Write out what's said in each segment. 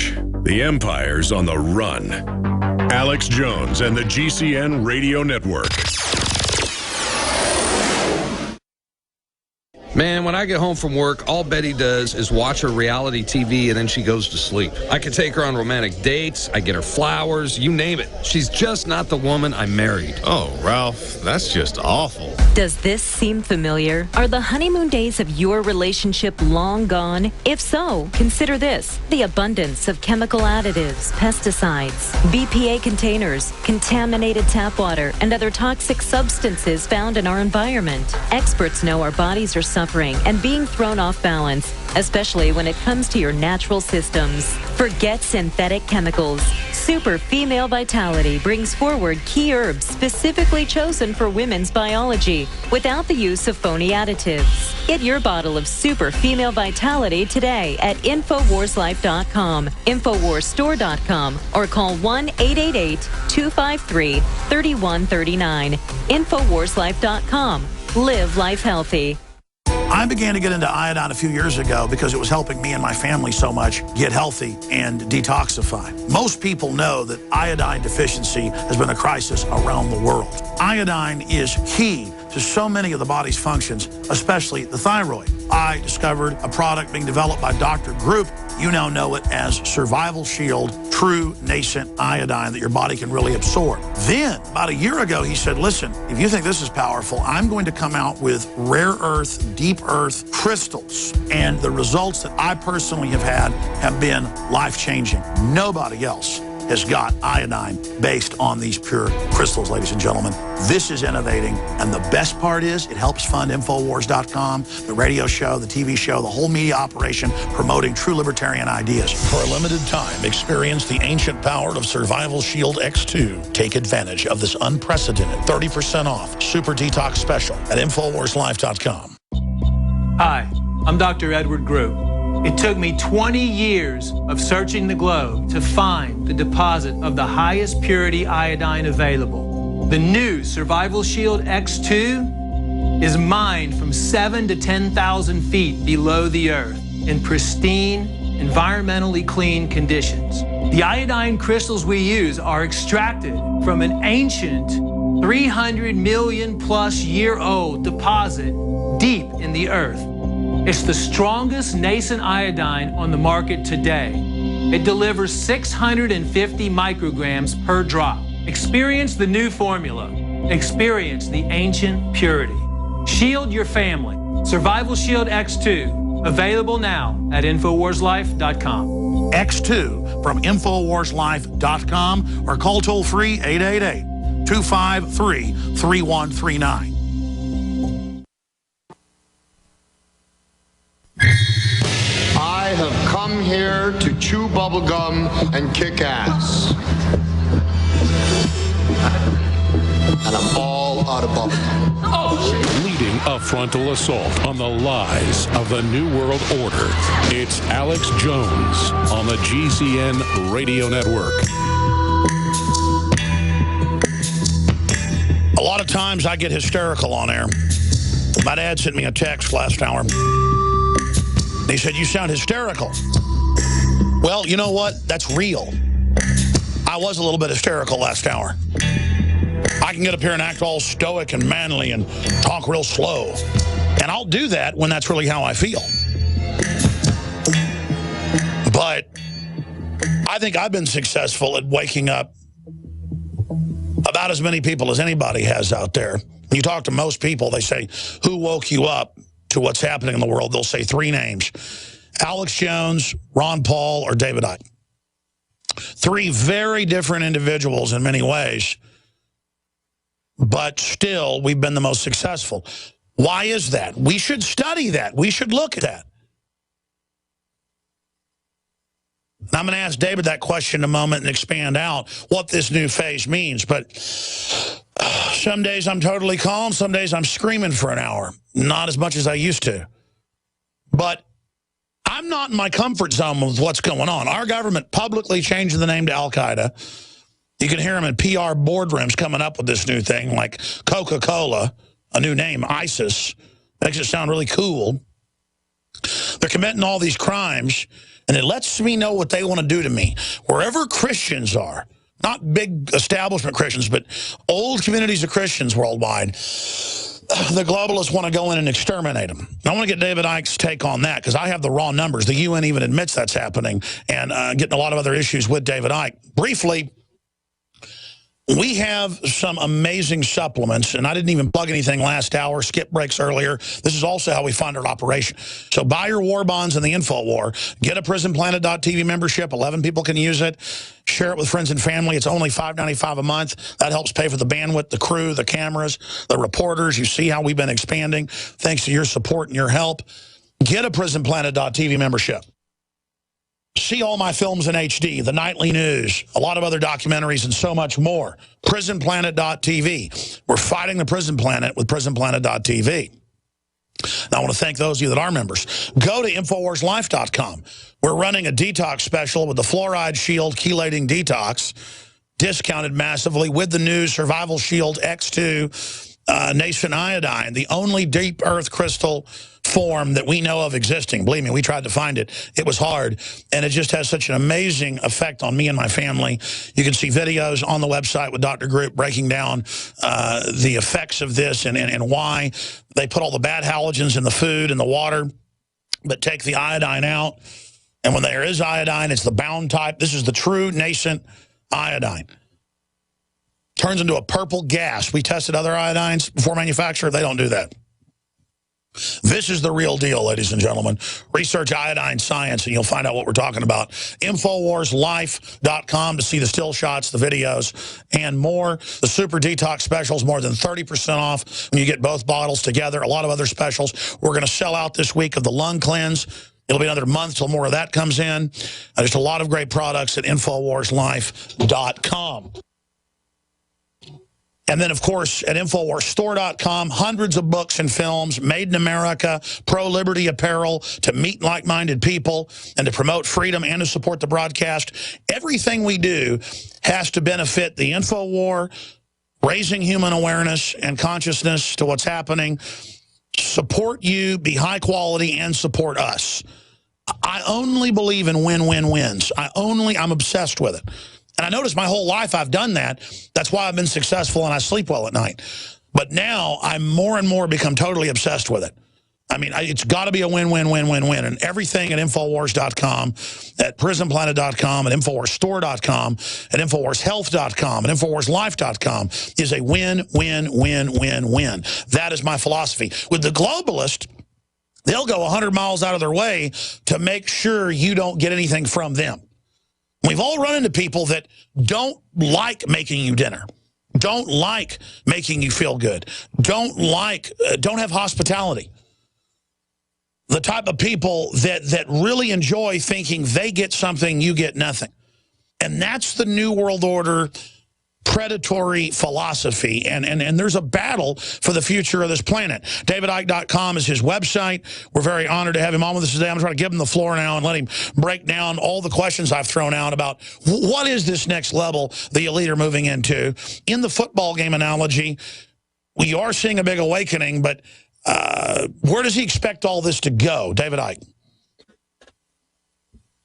watch. The empire's on the run. Alex Jones and the GCN Radio Network. Man, when I get home from work, all Betty does is watch her reality TV and then she goes to sleep. I can take her on romantic dates, I get her flowers, you name it. She's just not the woman I married. Oh, Ralph, that's just awful. Does this seem familiar? Are the honeymoon days of your relationship long gone? If so, consider this: the abundance of chemical additives, pesticides, BPA containers, contaminated tap water, and other toxic substances found in our environment. Experts know our bodies are suffering and being thrown off balance, especially when it comes to your natural systems. Forget synthetic chemicals. Super Female Vitality brings forward key herbs specifically chosen for women's biology without the use of phony additives. Get your bottle of Super Female Vitality today at InfoWarsLife.com, InfoWarsStore.com, or call 1-888-253-3139. InfoWarsLife.com. Live life healthy. I began to get into iodine a few years ago because it was helping me and my family so much get healthy and detoxify. Most people know that iodine deficiency has been a crisis around the world. Iodine is key to so many of the body's functions, especially the thyroid. I discovered a product being developed by Dr. Group. You now know it as Survival Shield True Nascent Iodine that your body can really absorb. Then, about a year ago, he said, listen, if you think this is powerful, I'm going to come out with rare earth, deep earth crystals. And the results that I personally have had have been life-changing. Nobody else has got iodine based on these pure crystals, ladies and gentlemen. This is innovating, and the best part is it helps fund Infowars.com, the radio show, the TV show, the whole media operation promoting true libertarian ideas. For a limited time, experience the ancient power of Survival Shield X2. Take advantage of this unprecedented 30% off Super Detox Special at InfoWarsLife.com. Hi, I'm Dr. Edward Group. It took me 20 years of searching the globe to find the deposit of the highest purity iodine available. The new Survival Shield X2 is mined from 7,000 to 10,000 feet below the earth in pristine, environmentally clean conditions. The iodine crystals we use are extracted from an ancient 300 million plus year old deposit deep in the earth. It's the strongest nascent iodine on the market today. It delivers 650 micrograms per drop. Experience the new formula. Experience the ancient purity. Shield your family. Survival Shield X2. Available now at InfoWarsLife.com. X2 from InfoWarsLife.com or call toll-free 888-253-3139. I have come here to chew bubblegum and kick ass. And I'm all out of bubblegum. Leading a frontal assault on the lies of the New World Order. It's Alex Jones on the GCN Radio Network. A lot of times I get hysterical on air. My dad sent me a text last hour. He said, you sound hysterical. Well, you know what? That's real. I was a little bit hysterical last hour. I can get up here and act all stoic and manly and talk real slow. And I'll do that when that's really how I feel. But I think I've been successful at waking up about as many people as anybody has out there. When you talk to most people, they say, who woke you up to what's happening in the world? They'll say three names: Alex Jones, Ron Paul, or David Icke. Three very different individuals in many ways, but still we've been the most successful. Why is that? We should study that. We should look at that. I'm going to ask David that question in a moment and expand out what this new phase means. But some days I'm totally calm. Some days I'm screaming for an hour. Not as much as I used to. But I'm not in my comfort zone with what's going on. Our government publicly changing the name to Al-Qaeda. You can hear them in PR boardrooms coming up with this new thing, like Coca-Cola, a new name, ISIS. Makes it sound really cool. They're committing all these crimes, and it lets me know what they want to do to me. Wherever Christians are, not big establishment Christians, but old communities of Christians worldwide, the globalists want to go in and exterminate them. I want to get David Icke's take on that, because I have the raw numbers. The UN even admits that's happening, and getting a lot of other issues with David Icke. Briefly, we have some amazing supplements, and I didn't even plug anything last hour, skip breaks earlier. This is also how we fund our operation. So buy your war bonds in the InfoWar. Get a PrisonPlanet.tv membership. 11 people can use it. Share it with friends and family. It's only $5.95 a month. That helps pay for the bandwidth, the crew, the cameras, the reporters. You see how we've been expanding thanks to your support and your help. Get a PrisonPlanet.tv membership. See all my films in HD, the nightly news, a lot of other documentaries, and so much more. PrisonPlanet.tv. We're fighting the Prison Planet with PrisonPlanet.tv. Now, I want to thank those of you that are members. Go to InfoWarsLife.com. We're running a detox special with the Fluoride Shield Chelating Detox, discounted massively with the new Survival Shield X2 nascent iodine, the only deep earth crystal form that we know of existing. Believe me, we tried to find it. It was hard, and it just has such an amazing effect on me and my family. You can see videos on the website with Dr. Group breaking down the effects of this and why they put all the bad halogens in the food and the water, but take the iodine out. And when there is iodine, it's the bound type. This is the true nascent iodine. Turns into a purple gas. We tested other iodines before manufacture. They don't do that. This is the real deal, ladies and gentlemen. Research iodine science, and you'll find out what we're talking about. InfoWarsLife.com to see the still shots, the videos, and more. The Super Detox specials, more than 30% off when you get both bottles together. A lot of other specials. We're going to sell out this week of the lung cleanse. It'll be another month till more of that comes in. Just a lot of great products at InfoWarsLife.com. And then, of course, at InfoWarsStore.com, hundreds of books and films made in America, pro-liberty apparel to meet like-minded people and to promote freedom and to support the broadcast. Everything we do has to benefit the InfoWar, raising human awareness and consciousness to what's happening, support you, be high quality, and support us. I only believe in win-win-wins. I'm obsessed with it. And I noticed my whole life I've done that. That's why I've been successful and I sleep well at night. But now I'm more and more become totally obsessed with it. I mean, it's got to be a win-win-win-win-win. And everything at InfoWars.com, at PrisonPlanet.com, at InfoWarsStore.com, at InfoWarsHealth.com, at InfoWarsLife.com is a win-win-win-win-win. That is my philosophy. With the globalist, they'll go 100 miles out of their way to make sure you don't get anything from them. We've all run into people that don't like making you dinner, don't like making you feel good, don't have hospitality. The type of people that really enjoy thinking they get something, you get nothing. And that's the New World Order predatory philosophy, and there's a battle for the future of this planet. DavidIcke.com is his website. We're very honored to have him on with us today. I'm trying to give him the floor now and let him break down all the questions I've thrown out about what is this next level the elite are moving into. In the football game analogy, we are seeing a big awakening, but where does he expect all this to go, David Icke?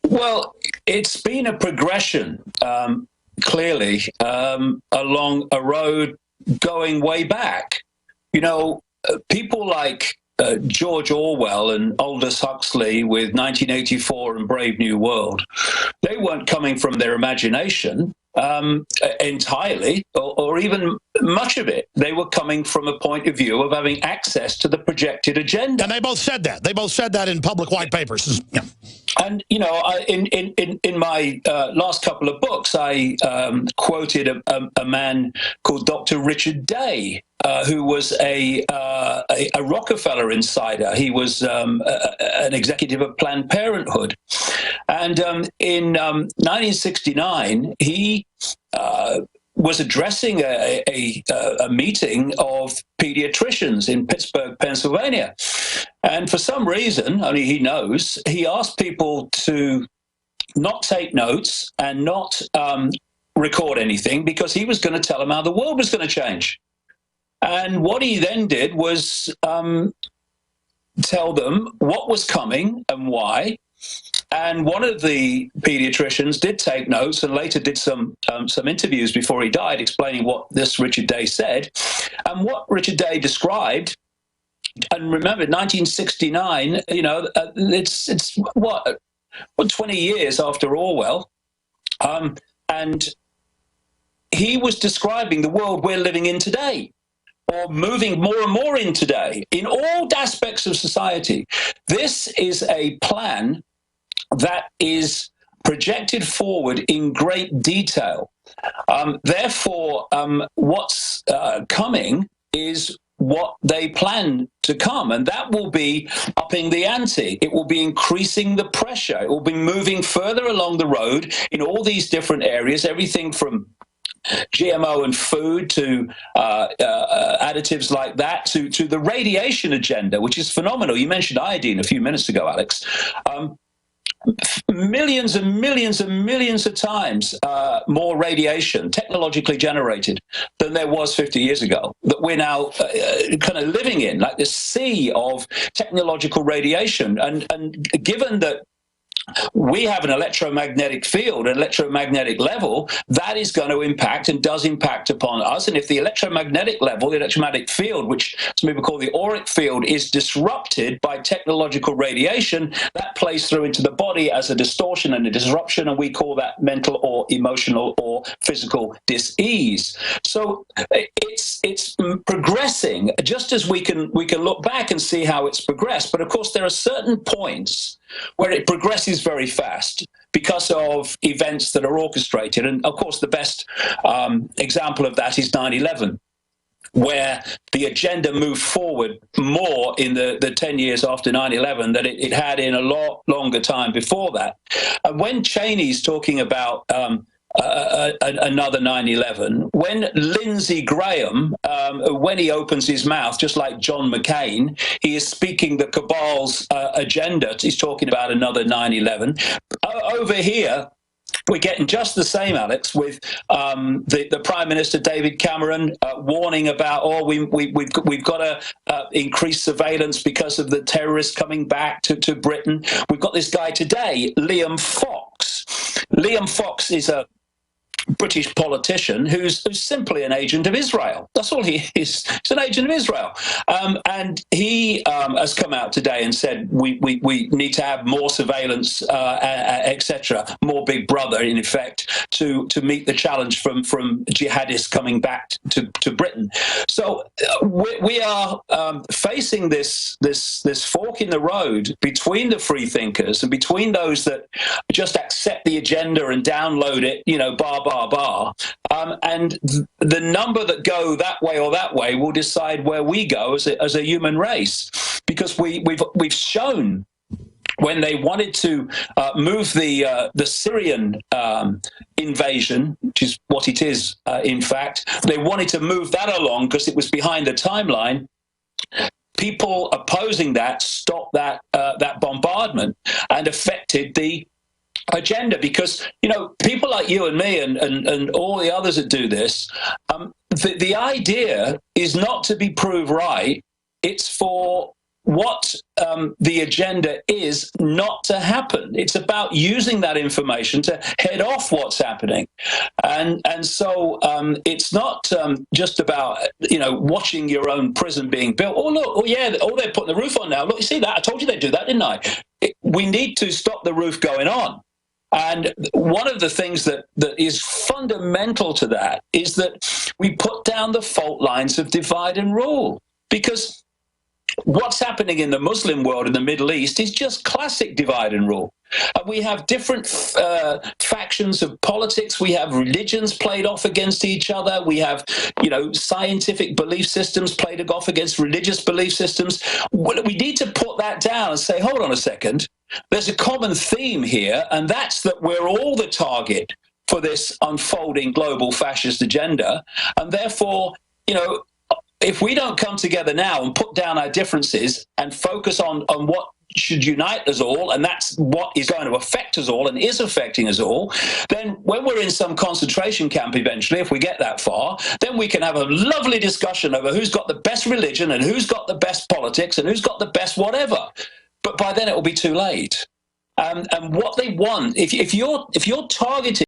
Well, it's been a progression. Clearly, along a road going way back. You know, people like George Orwell and Aldous Huxley with 1984 and Brave New World, they weren't coming from their imagination entirely, or even much of it. They were coming from a point of view of having access to the projected agenda. And they both said that. They both said that in public white papers. Yeah. And, you know, in my last couple of books, I quoted a man called Dr. Richard Day, who was a Rockefeller insider. He was an executive of Planned Parenthood. And in 1969, he was addressing a meeting of pediatricians in Pittsburgh, Pennsylvania. And for some reason, only he knows, he asked people to not take notes and not record anything because he was going to tell them how the world was going to change. And what he then did was tell them what was coming and why, And one of the pediatricians did take notes and later did some interviews before he died explaining what this Richard Day said. And what Richard Day described, and remember, 1969, it's what 20 years after Orwell. And he was describing the world we're living in today, or moving more and more in today, in all aspects of society. This is a plan that is projected forward in great detail. Therefore, what's coming is what they plan to come, and that will be upping the ante. It will be increasing the pressure. It will be moving further along the road in all these different areas, everything from GMO and food to additives like that to the radiation agenda, which is phenomenal. You mentioned iodine a few minutes ago, Alex. Millions and millions and millions of times more radiation technologically generated than there was 50 years ago, that we're now kind of living in, like this sea of technological radiation. And given that we have an electromagnetic field, an electromagnetic level, that is going to impact and does impact upon us. And if the electromagnetic level, the electromagnetic field, which some people call the auric field, is disrupted by technological radiation, that plays through into the body as a distortion and a disruption, and we call that mental or emotional or physical dis-ease. So it's progressing, just as we can look back and see how it's progressed. But of course, there are certain points where it progresses very fast because of events that are orchestrated. And of course, the best example of that is 9/11, where the agenda moved forward more in the 10 years after 9/11 than it had in a lot longer time before that. And when Cheney's talking about another 9/11, when Lindsey Graham, when he opens his mouth, just like John McCain, he is speaking the cabal's agenda. He's talking about another 9/11. Over here, we're getting just the same, Alex, with the Prime Minister David Cameron warning about, we've got to increase surveillance because of the terrorists coming back to Britain. We've got this guy today, Liam Fox. Liam Fox is a British politician who's simply an agent of Israel. That's all he is. He's an agent of Israel. And he has come out today and said we need to have more surveillance, etc., more Big Brother, in effect, to meet the challenge from jihadists coming back to Britain. So we are facing this fork in the road between the free thinkers and between those that just accept the agenda and download it, and the number that go that way or that way will decide where we go as a human race, because we've shown when they wanted to move the Syrian invasion, which is what it is, in fact, they wanted to move that along because it was behind the timeline. People opposing that stopped that bombardment and affected the agenda, because people like you and me and all the others that do this, the idea is not to be proved right. It's for what the agenda is not to happen. It's about using that information to head off what's happening, and so it's not just about watching your own prison being built. Oh look, they're putting the roof on now. Look, you see that? I told you they'd do that, didn't I? We need to stop the roof going on. And one of the things that is fundamental to that is that we put down the fault lines of divide and rule, because what's happening in the Muslim world in the Middle East is just classic divide and rule. We have different factions of politics. We have religions played off against each other. We have, scientific belief systems played off against religious belief systems. We need to put that down and say, hold on a second. There's a common theme here, and that's that we're all the target for this unfolding global fascist agenda. And therefore, if we don't come together now and put down our differences and focus on what should unite us all, and that's what is going to affect us all and is affecting us all, then when we're in some concentration camp eventually, if we get that far, then we can have a lovely discussion over who's got the best religion and who's got the best politics and who's got the best whatever. But by then it will be too late. And what they want, if you're targeting